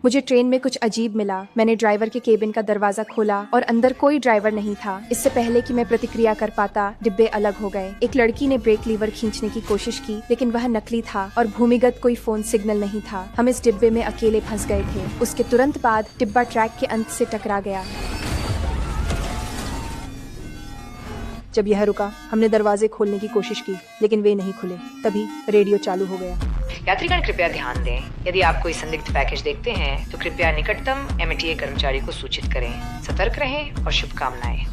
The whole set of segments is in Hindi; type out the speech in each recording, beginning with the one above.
मुझे ट्रेन में कुछ अजीब मिला। मैंने ड्राइवर के केबिन का दरवाजा खोला और अंदर कोई ड्राइवर नहीं था। इससे पहले कि मैं प्रतिक्रिया कर पाता, डिब्बे अलग हो गए। एक लड़की ने ब्रेक लीवर खींचने की कोशिश की, लेकिन वह नकली था और भूमिगत कोई फोन सिग्नल नहीं था। हम इस डिब्बे में अकेले फंस गए थे। उसके तुरंत बाद डिब्बा ट्रैक के अंत से टकरा गया। जब यह रुका, हमने दरवाजे खोलने की कोशिश की, लेकिन वे नहीं खुले। तभी रेडियो चालू हो गया। यात्रीगण कृपया ध्यान दें, यदि आप कोई संदिग्ध पैकेज देखते हैं तो कृपया निकटतम एमटीए कर्मचारी को सूचित करें। सतर्क रहें और शुभकामनाएं।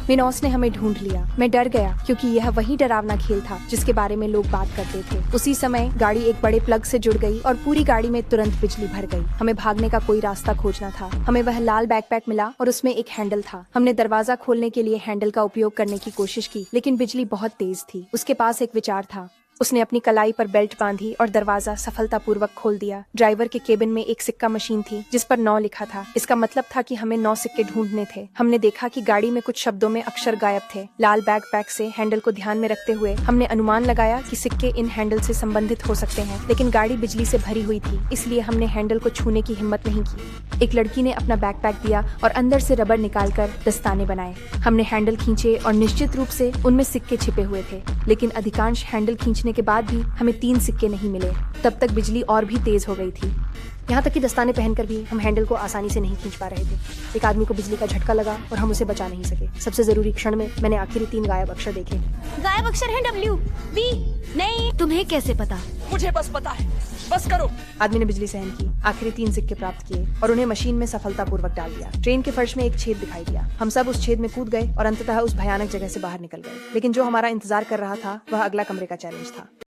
मिनोस ने हमें ढूंढ लिया। मैं डर गया क्योंकि यह वही डरावना खेल था जिसके बारे में लोग बात करते थे। उसी समय गाड़ी एक बड़े प्लग से जुड़ गई और पूरी गाड़ी में तुरंत बिजली भर गई। हमें भागने का कोई रास्ता खोजना था। हमें वह लाल बैकपैक मिला और उसमें एक हैंडल था। हमने दरवाजा खोलने के लिए हैंडल का उपयोग करने की कोशिश की, लेकिन बिजली बहुत तेज थी। उसके पास एक विचार था। उसने अपनी कलाई पर बेल्ट बांधी और दरवाजा सफलतापूर्वक खोल दिया। ड्राइवर के केबिन में एक सिक्का मशीन थी जिस पर 9 लिखा था। इसका मतलब था कि हमें 9 सिक्के ढूंढने थे। हमने देखा कि गाड़ी में कुछ शब्दों में अक्षर गायब थे। लाल बैकपैक से हैंडल को ध्यान में रखते हुए हमने अनुमान लगाया कि सिक्के इन हैंडल से संबंधित हो सकते हैं, लेकिन गाड़ी बिजली से भरी हुई थी, इसलिए हमने हैंडल को छूने की हिम्मत नहीं की। एक लड़की ने अपना बैकपैक दिया और अंदर से रबर निकालकर दस्ताने बनाए। हमने हैंडल खींचे और निश्चित रूप से उनमें सिक्के छिपे हुए थे, लेकिन अधिकांश हैंडल खींचने के बाद भी हमें 3 सिक्के नहीं मिले। तब तक बिजली और भी तेज हो गई थी। यहाँ तक कि दस्ताने पहनकर भी हम हैंडल को आसानी से नहीं खींच पा रहे थे। एक आदमी को बिजली का झटका लगा और हम उसे बचा नहीं सके। सबसे जरूरी क्षण में मैंने आखिरी 3 गायब अक्षर देखे। गायब अक्षर है WV। नहीं, तुम्हें कैसे पता? मुझे बस पता है, बस करो। आदमी ने बिजली सहन की, आखिरी 3 सिक्के प्राप्त किए और उन्हें मशीन में सफलतापूर्वक डाल दिया। ट्रेन के फर्श में एक छेद दिखाई दिया। हम सब उस छेद में कूद गए और अंततः उस भयानक जगह से बाहर निकल गए। लेकिन जो हमारा इंतजार कर रहा था वह अगला कमरे का चैलेंज था।